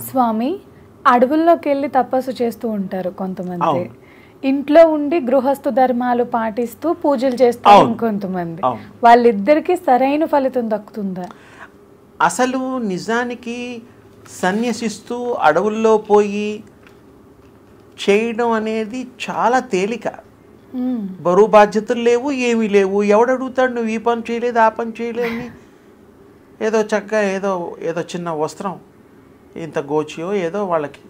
స్వామి, అడవుల్లోకి వెళ్ళి తపస్సు చేస్తూ ఉంటారు కొంతమంది, అవును. ఇంట్లో ఉండి గృహస్థు ధర్మాలు పాటిస్తూ పూజలు చేస్తూ అవును. ఇంకొంతమంది, అవును. వాళ్ళిద్దరికి సరైన ఫలితం దక్కుతుందా? అసలు నిజానికి సన్యసిస్తూ అడవుల్లో పోయి చేయడం అనేది చాలా తేలిక. బరువు బాధ్యతలు లేవు, ఏమీ లేవు. ఎవడు అడుగుతాడు నువ్వు ఈ పని చేయలేదు ఆ పని చేయలేదు అని? ఏదో చక్కగా ఏదో చిన్న వస్త్రం, ఇంత గోచియో ఏదో వాళ్ళకి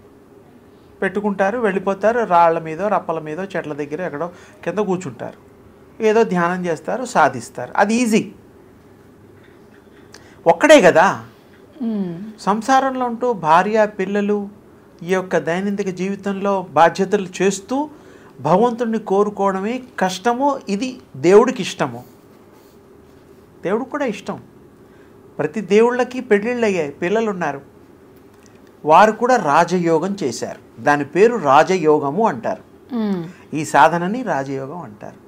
పెట్టుకుంటారు, వెళ్ళిపోతారు. రాళ్ల మీదో రప్పల మీదో చెట్ల దగ్గర ఎక్కడో కింద కూర్చుంటారు, ఏదో ధ్యానం చేస్తారు, సాధిస్తారు. అది ఈజీ. ఒక్కడే కదా సంసారంలో ఉంటూ భార్య పిల్లలు ఈ యొక్క దైనందిక జీవితంలో బాధ్యతలు చేస్తూ భగవంతుడిని కోరుకోవడమే కష్టము. ఇది దేవుడికి ఇష్టము, దేవుడికి కూడా ఇష్టం. ప్రతి దేవుళ్ళకి పెళ్ళిళ్ళు అయ్యాయి, పిల్లలు ఉన్నారు, వారు కూడా రాజయోగం చేశారు. దాని పేరు రాజయోగము అంటారు. ఈ సాధనని రాజయోగం అంటారు.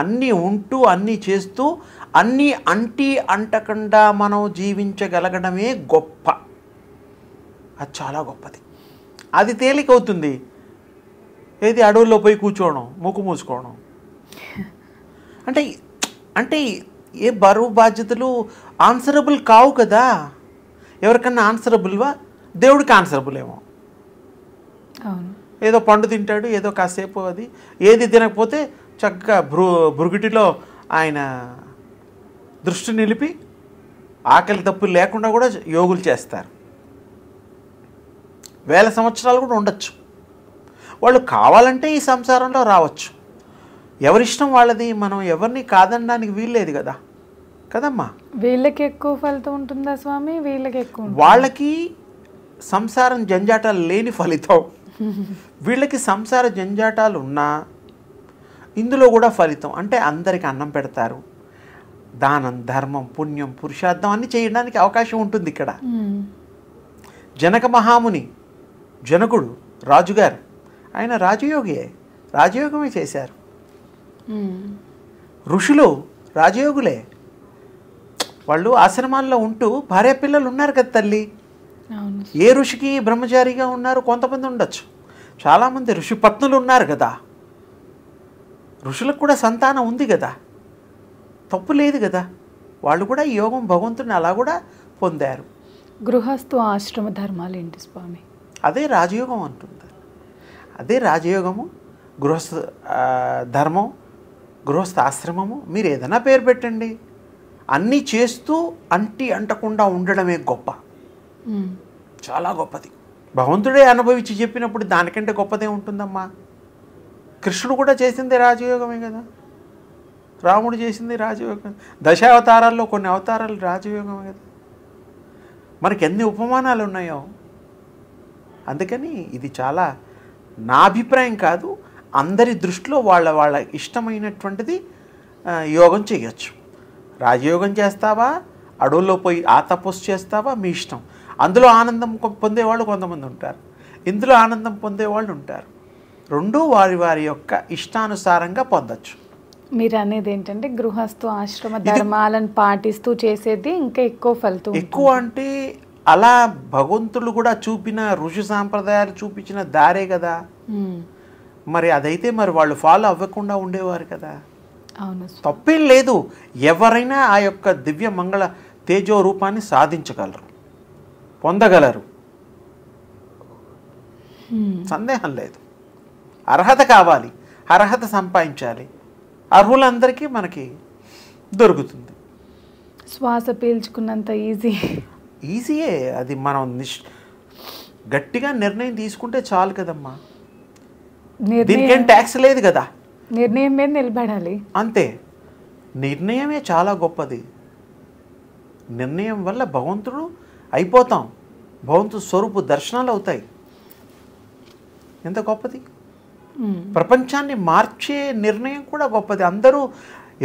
అన్నీ ఉంటూ అన్నీ చేస్తూ అన్నీ అంటకుండా మనం జీవించగలగడమే గొప్ప. అది చాలా గొప్పది. అది తేలికవుతుంది. ఏది అడవుల్లో పోయి కూర్చోవడం, ముక్కు మూసుకోవడం అంటే ఏ బరువు బాధ్యతలు ఆన్సరబుల్ కావు కదా. ఎవరికన్నా ఆన్సరబుల్వా? దేవుడికి ఆన్సరబుల్ ఏమో. ఏదో పండు తింటాడు, ఏదో కాసేపు అది ఏది తినకపోతే చక్కగా భృగుటిలో ఆయన దృష్టి నిలిపి ఆకలి తప్పులు లేకుండా కూడా యోగులు చేస్తారు. 1000 సంవత్సరాలు కూడా ఉండొచ్చు. వాళ్ళు కావాలంటే ఈ సంసారంలో రావచ్చు. ఎవరిష్టం వాళ్ళది. మనం ఎవరిని కాదనడానికి వీల్లేదు కదా కదమ్మా. వీళ్ళకి ఎక్కువ ఫలితం ఉంటుందా స్వామి? వీళ్ళకి ఎక్కువ వాళ్ళకి సంసారం జంజాటాలు లేని ఫలితం. వీళ్ళకి సంసార జంజాటాలు ఉన్నా ఇందులో కూడా ఫలితం. అంటే అందరికి అన్నం పెడతారు, దానం ధర్మం పుణ్యం పురుషార్థం అన్నీ చేయడానికి అవకాశం ఉంటుంది ఇక్కడ. జనక మహాముని, జనకుడు రాజుగారు, ఆయన రాజయోగియే, రాజయోగమే చేశారు. ఋషులు రాజయోగులే. వాళ్ళు ఆశ్రమాల్లో ఉంటూ భార్య పిల్లలు ఉన్నారు కదా తల్లి. ఏ ఋషికి బ్రహ్మచారిగా ఉన్నారు? కొంతమంది ఉండొచ్చు. చాలామంది ఋషి పత్నులు ఉన్నారు కదా. ఋషులకు కూడా సంతానం ఉంది కదా, తప్పు లేదు కదా. వాళ్ళు కూడా ఈ యోగం భగవంతుని అలా కూడా పొందారు. గృహస్థు ఆశ్రమ ధర్మాలు ఏంటి స్వామి? అదే రాజయోగం అంటుంది. అదే రాజయోగము, గృహస్థ ధర్మం, గృహస్థ ఆశ్రమము. మీరు ఏదైనా పేరు పెట్టండి. అన్నీ చేస్తూ అంటకుండా ఉండడమే గొప్ప, చాలా గొప్పది. భగవంతుడే అనుభవించి చెప్పినప్పుడు దానికంటే గొప్పదే ఉంటుందమ్మా. కృష్ణుడు కూడా చేసింది రాజయోగమే కదా, రాముడు చేసింది రాజయోగం. దశావతారాల్లో కొన్ని అవతారాలు రాజయోగమే కదా. మనకి ఎన్ని ఉపమానాలు ఉన్నాయో. అందుకని ఇది చాలా, నా అభిప్రాయం కాదు, అందరి దృష్టిలో వాళ్ళ ఇష్టమైనటువంటిది యోగం చేయొచ్చు. రాజయోగం చేస్తావా, అడవుల్లో పోయి ఆ తపస్సు చేస్తావా, మీ ఇష్టం. అందులో ఆనందం పొందేవాళ్ళు కొంతమంది ఉంటారు, ఇందులో ఆనందం పొందేవాళ్ళు ఉంటారు. రెండూ వారి యొక్క ఇష్టానుసారంగా పొందొచ్చు. మీరు అనేది ఏంటంటే గృహస్థు ఆశ్రమ ధర్మాలను పాటిస్తూ చేసేది ఇంకా ఎక్కువ ఫలితం. ఎక్కువ అంటే అలా భగవంతులు కూడా చూపిన, ఋషి సాంప్రదాయాలు చూపించిన దారే కదా. మరి అదైతే మరి వాళ్ళు ఫాలో అవ్వకుండా ఉండేవారు కదా. అవును, తప్పేం లేదు. ఎవరైనా ఆ యొక్క దివ్య మంగళ తేజో రూపాన్ని సాధించగలరు, పొందగలరు, సందేహం లేదు. అర్హత కావాలి, అర్హత సంపాదించాలి. అర్హులందరికీ మనకి దొరుకుతుంది. శ్వాస పీల్చుకున్నంత ఈజీయే అది. మనం గట్టిగా నిర్ణయం తీసుకుంటే చాలు కదమ్మా. దీనికేం ట్యాక్స్ లేదు కదా. నిర్ణయం మీద నిలబడాలి అంతే. నిర్ణయమే చాలా గొప్పది. నిర్ణయం వల్ల భగవంతుడు అయిపోతాం, భగవంతుడు స్వరూపు దర్శనాలు అవుతాయి. ఎంత గొప్పది. ప్రపంచాన్ని మార్చే నిర్ణయం కూడా గొప్పది. అందరూ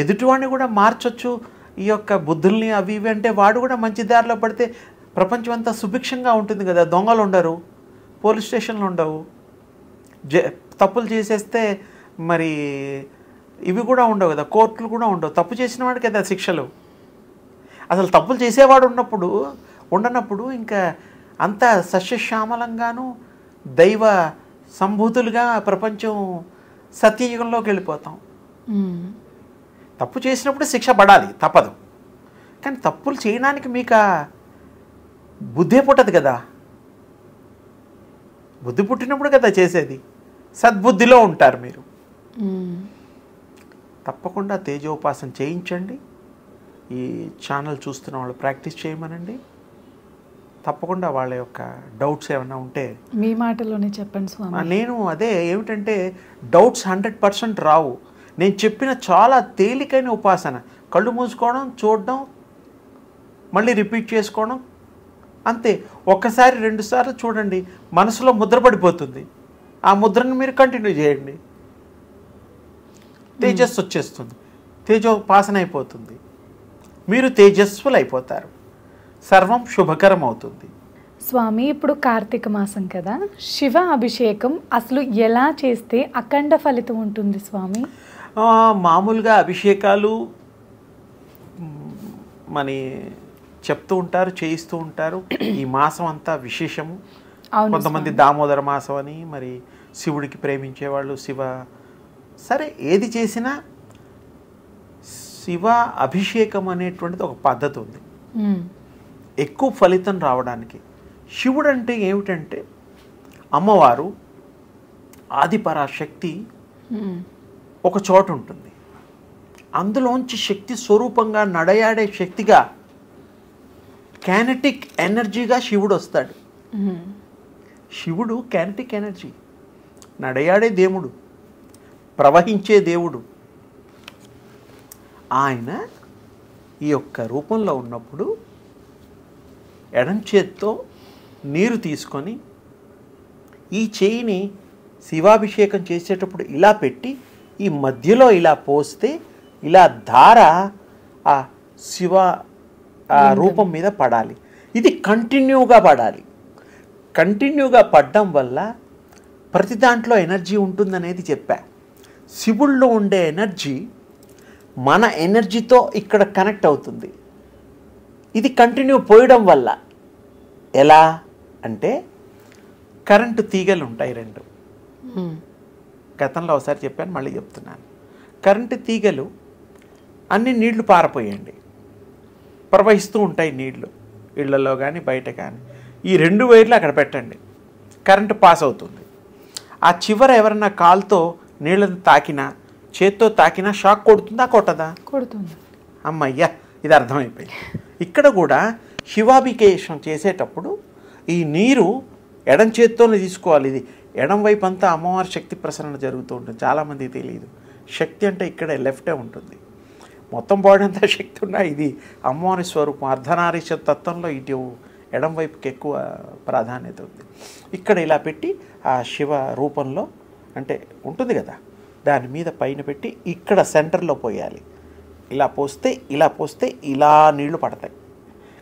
ఎదుటివాడిని కూడా మార్చొచ్చు, ఈ యొక్క బుద్ధుల్ని అవి ఇవి అంటే వాడు కూడా మంచి దారిలో పడితే ప్రపంచం అంతా సుభిక్షంగా ఉంటుంది కదా. దొంగలు ఉండరు, పోలీస్ స్టేషన్లు ఉండవు, తప్పులు చేసేస్తే మరి ఇవి కూడా ఉండవు కదా, కోర్టులు కూడా ఉండవు. తప్పు చేసిన వాడికి కదా శిక్షలు. అసలు తప్పులు చేసేవాడు ఉండనప్పుడు ఇంకా అంత సస్యశ్యామలంగాను దైవ సంభూతులుగా ప్రపంచం సత్యయుగంలోకి వెళ్ళిపోతాం. తప్పు చేసినప్పుడు శిక్ష పడాలి, తప్పదు. కానీ తప్పులు చేయడానికి మీకు బుద్ధే పుట్టదు కదా. బుద్ధి పుట్టినప్పుడు కదా చేసేది. సద్బుద్ధిలో ఉంటారు మీరు. తప్పకుండా తేజోపాసన చేయించండి. ఈ ఛానల్ చూస్తున్న వాళ్ళు ప్రాక్టీస్ చేయమనండి. తప్పకుండా వాళ్ళ యొక్క డౌట్స్ ఏమైనా ఉంటే మీ మాటలోనే చెప్పండి స్వామి. నేను అదే ఏమిటంటే డౌట్స్ 100% రావు. నేను చెప్పిన చాలా తేలికైన ఉపాసన. కళ్ళు మూసుకోవడం, చూడడం, మళ్ళీ రిపీట్ చేసుకోవడం, అంతే. ఒక్కసారి 2 సార్లు చూడండి, మనసులో ముద్ర పడిపోతుంది. ఆ ముద్రను మీరు కంటిన్యూ చేయండి, తేజస్సు వచ్చేస్తుంది, తేజోపాసన అయిపోతుంది, మీరు తేజస్సులు అయిపోతారు, సర్వం శుభకరం అవుతుంది. స్వామి, ఇప్పుడు కార్తీక మాసం కదా, శివ అభిషేకం అసలు ఎలా చేస్తే అఖండ ఫలితం ఉంటుంది స్వామి? మామూలుగా అభిషేకాలు మని చెప్తూ ఉంటారు, చేయిస్తూ ఉంటారు. ఈ మాసం అంతా విశేషము. కొంతమంది దామోదర మాసం అని, మరి శివుడికి ప్రేమించేవాళ్ళు శివ, సరే ఏది చేసినా శివ అభిషేకం అనేటువంటిది ఒక పద్ధతి ఉంది ఎక్కువ ఫలితం రావడానికి. శివుడు అంటే ఏమిటంటే అమ్మవారు ఆదిపరాశక్తి ఒక చోట ఉంటుంది. అందులోంచి శక్తి స్వరూపంగా నడయాడే శక్తిగా కైనెటిక్ ఎనర్జీగా శివుడు వస్తాడు. శివుడు కైనెటిక్ ఎనర్జీ, నడయాడే దేవుడు, ప్రవహించే దేవుడు. ఆయన ఈ యొక్క రూపంలో ఉన్నప్పుడు ఎడం చేత్తో నీరు తీసుకొని ఈ చేయిని శివాభిషేకం చేసేటప్పుడు ఇలా పెట్టి ఈ మధ్యలో ఇలా పోస్తే ఇలా ధార ఆ శివ రూపం మీద పడాలి. ఇది కంటిన్యూగా పడాలి. కంటిన్యూగా పడడం వల్ల ప్రతి దాంట్లో ఎనర్జీ ఉంటుందనేది చెప్పా. శివుల్లో ఉండే ఎనర్జీ మన ఎనర్జీతో ఇక్కడ కనెక్ట్ అవుతుంది. ఇది కంటిన్యూ పోయడం వల్ల ఎలా అంటే, కరెంటు తీగలు ఉంటాయి 2. గతంలో ఒకసారి చెప్పాను, మళ్ళీ చెప్తున్నాను. కరెంటు తీగలు అన్ని నీళ్లు పారపోయండి, ప్రవహిస్తూ ఉంటాయి నీళ్లు, ఇళ్లలో కానీ బయట కానీ. ఈ 2 వైర్లు అక్కడ పెట్టండి, కరెంటు పాస్ అవుతుంది. ఆ చివర ఎవరన్నా కాలుతో నీళ్ళని తాకినా, చేత్తో తాకినా షాక్ కొడుతుందా, కొట్టదా? కొడుతుంది. అమ్మయ్యా, ఇది అర్థమైపోయింది. ఇక్కడ కూడా శివాభిషేకం చేసేటప్పుడు ఈ నీరు ఎడం చేత్తోనే తీసుకోవాలి. ఇది ఎడం వైపు అంతా అమ్మవారి శక్తి ప్రసరణ జరుగుతూ ఉంటుంది. చాలామందికి తెలియదు. శక్తి అంటే ఇక్కడే లెఫ్టే ఉంటుంది. మొత్తం బాడీ అంతా శక్తి ఉన్నా ఇది అమ్మవారి స్వరూపం. అర్ధనారీశ్వర తత్వంలో ఇటు ఎడం వైపుకి ఎక్కువ ప్రాధాన్యత ఉంది. ఇక్కడ ఇలా పెట్టి ఆ శివ రూపంలో అంటే ఉంటుంది కదా, దాని మీద పైన పెట్టి ఇక్కడ సెంటర్లో పోయాలి. ఇలా పోస్తే ఇలా నీళ్లు పడతాయి,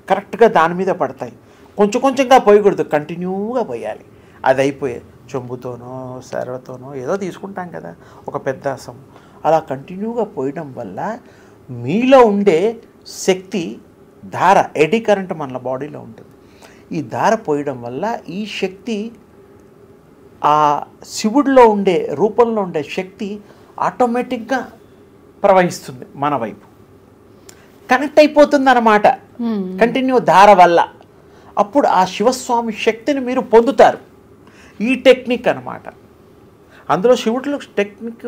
కరెక్ట్గా దాని మీద పడతాయి. కొంచెం కొంచెంగా పోయకూడదు, కంటిన్యూగా పోయాలి. అది అయిపోయే చెంబుతోనో సర్వతోనో ఏదో తీసుకుంటాం కదా, ఒక పెద్ద అసం, అలా కంటిన్యూగా పోయడం వల్ల మీలో ఉండే శక్తి ధార, ఎడీ కరెంట్ మన బాడీలో ఉంటుంది. ఈ ధార పోయడం వల్ల ఈ శక్తి ఆ శివుడిలో ఉండే రూపంలో ఉండే శక్తి ఆటోమేటిక్గా ప్రవహిస్తుంది మన వైపు, కనెక్ట్ అయిపోతుంది అన్నమాట కంటిన్యూ ధార వల్ల. అప్పుడు ఆ శివస్వామి శక్తిని మీరు పొందుతారు. ఈ టెక్నిక్ అన్నమాట. అందులో శివుడిలో టెక్నిక్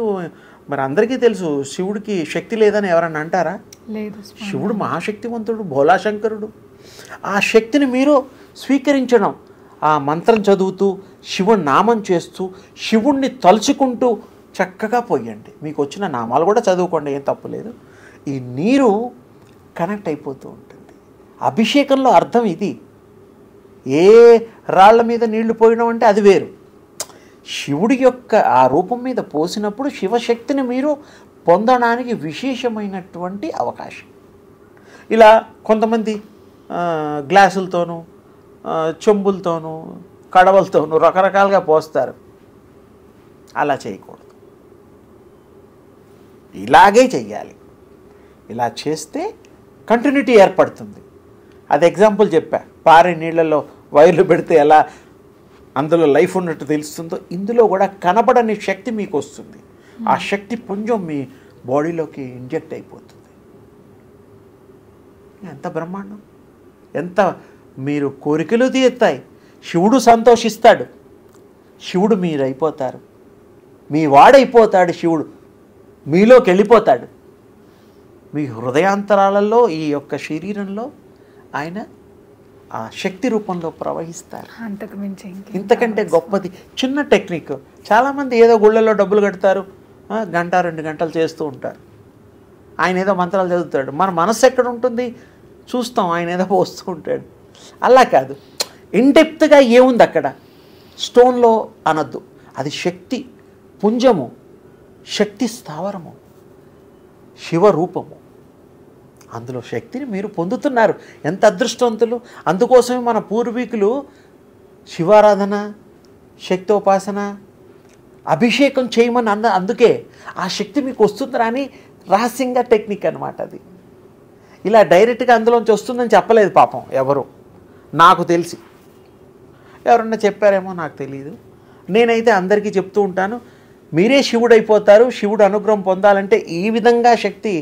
మరి అందరికీ తెలుసు. శివుడికి శక్తి లేదని ఎవరన్నా అంటారా? లేదు. శివుడు మహాశక్తివంతుడు, భోలాశంకరుడు. ఆ శక్తిని మీరు స్వీకరించడం, ఆ మంత్రం చదువుతూ శివుని నామం చేస్తూ శివుణ్ణి తలుచుకుంటూ చక్కగా పోయండి. మీకు వచ్చిన నామాలు కూడా చదువుకోండి, ఏం తప్పు లేదు. ఈ నీరు కనెక్ట్ అయిపోతూ ఉంటుంది. అభిషేకంలో అర్థం ఇది. ఏ రాళ్ల మీద నీళ్లు పోయడం అంటే అది వేరు. శివుడి యొక్క ఆ రూపం మీద పోసినప్పుడు శివశక్తిని మీరు పొందడానికి విశేషమైనటువంటి అవకాశం. ఇలా కొంతమంది గ్లాసులతోనూ చెంబులతోనూ కడవలతోనూ రకరకాలుగా పోస్తారు. అలా చేయకూడదు, ఇలాగే చెయ్యాలి. ఇలా చేస్తే కంటిన్యూటీ ఏర్పడుతుంది. అది ఎగ్జాంపుల్ చెప్పా. పారే నీళ్ళల్లో వైర్లు పెడితే ఎలా అందులో లైఫ్ ఉన్నట్టు తెలుస్తుందో ఇందులో కూడా కనబడని శక్తి మీకు వస్తుంది. ఆ శక్తి పుంజం మీ బాడీలోకి ఇంజెక్ట్ అయిపోతుంది. ఎంత బ్రహ్మాండం, ఎంత మీరు కోరికలు తీరుతాయి. శివుడు సంతోషిస్తాడు, శివుడు మీరైపోతారు, మీ వాడైపోతాడు. శివుడు మీలోకి వెళ్ళిపోతాడు. మీ హృదయాంతరాలలో ఈ యొక్క శరీరంలో ఆయన ఆ శక్తి రూపంలో ప్రవహిస్తారు. అంతకు మించి ఇంతకంటే గొప్పది చిన్న టెక్నిక్. చాలామంది ఏదో గుళ్ళల్లో డబ్బులు కడతారు, గంట 2 గంటలు చేస్తూ ఉంటారు. ఆయన ఏదో మంత్రాలు చదువుతాడు, మన మనస్సు ఎక్కడ ఉంటుంది చూస్తాం, ఆయన ఏదో పోస్తూ ఉంటాడు. అలా కాదు, ఇన్డెప్త్గా ఏముంది అక్కడ. స్టోన్లో అనద్దు, అది శక్తి పుంజము, శక్తి స్థావరము, శివరూపము. అందులో శక్తిని మీరు పొందుతున్నారు. ఎంత అదృష్టవంతులు. అందుకోసమే మన పూర్వీకులు శివారాధన, శక్తోపాసన, అభిషేకం చేయమని అందుకే ఆ శక్తి మీకు వస్తుందిరా అని రహస్యంగా టెక్నిక్ అనమాట అది. ఇలా డైరెక్ట్గా అందులోంచి వస్తుందని చెప్పలేదు పాపం ఎవరు, నాకు తెలిసి. ఎవరన్నా చెప్పారేమో నాకు తెలియదు. నేనైతే అందరికీ చెప్తూ ఉంటాను, మీరే శివుడైపోతారు. శివుడు అనుగ్రహం పొందాలంటే ఈ విధంగా శక్తి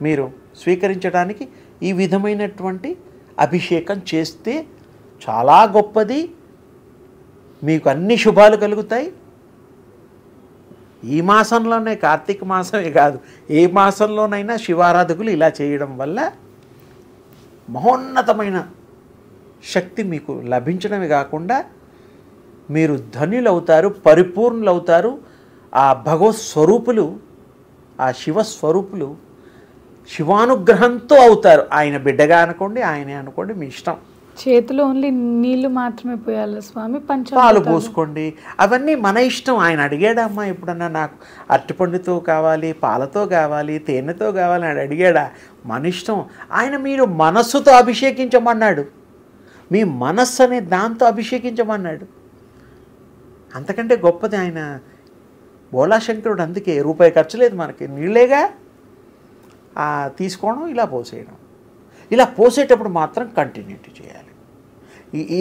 మీరు స్వీకరించడానికి ఈ విధమైనటువంటి అభిషేకం చేస్తే చాలా గొప్పది. మీకు అన్ని శుభాలు కలుగుతాయి. ఈ మాసంలోనే, కార్తీక మాసమే కాదు, ఏ మాసంలోనైనా శివారాధకులు ఇలా చేయడం వల్ల మహోన్నతమైన శక్తి మీకు లభించడమే కాకుండా మీరు ధన్యులవుతారు, పరిపూర్ణులవుతారు. ఆ భగవత్ స్వరూపులు, ఆ శివస్వరూపులు శివానుగ్రహంతో అవుతారు. ఆయన బిడ్డగా అనుకోండి, ఆయనే అనుకోండి, మీ ఇష్టం. చేతిలో ఓన్లీ నీళ్లు మాత్రమే పోయాలి స్వామి, పాలు పోసుకోండి, అవన్నీ మన ఇష్టం. ఆయన అడిగాడా అమ్మా ఎప్పుడన్నా నాకు అరటిపండుతో కావాలి, పాలతో కావాలి, తేనెతో కావాలి అని అడిగాడా? మన ఇష్టం. ఆయన మీరు మనస్సుతో అభిషేకించమన్నాడు, మీ మనస్సు అనే దాంతో అభిషేకించమన్నాడు. అంతకంటే గొప్పది ఆయన బోళాశంకరుడు. అందుకే రూపాయి ఖర్చు లేదు మనకి, నీళ్ళేగా తీసుకోవడం, ఇలా పోసేయడం. ఇలా పోసేటప్పుడు మాత్రం కంటిన్యూటీ చేయాలి.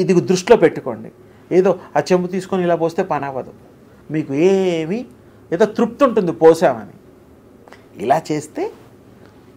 ఇది దృష్టిలో పెట్టుకోండి. ఏదో ఆ చెంబు తీసుకొని ఇలా పోస్తే పని అవ్వదు. మీకు ఏదో తృప్తి ఉంటుంది పోసామని. ఇలా చేస్తే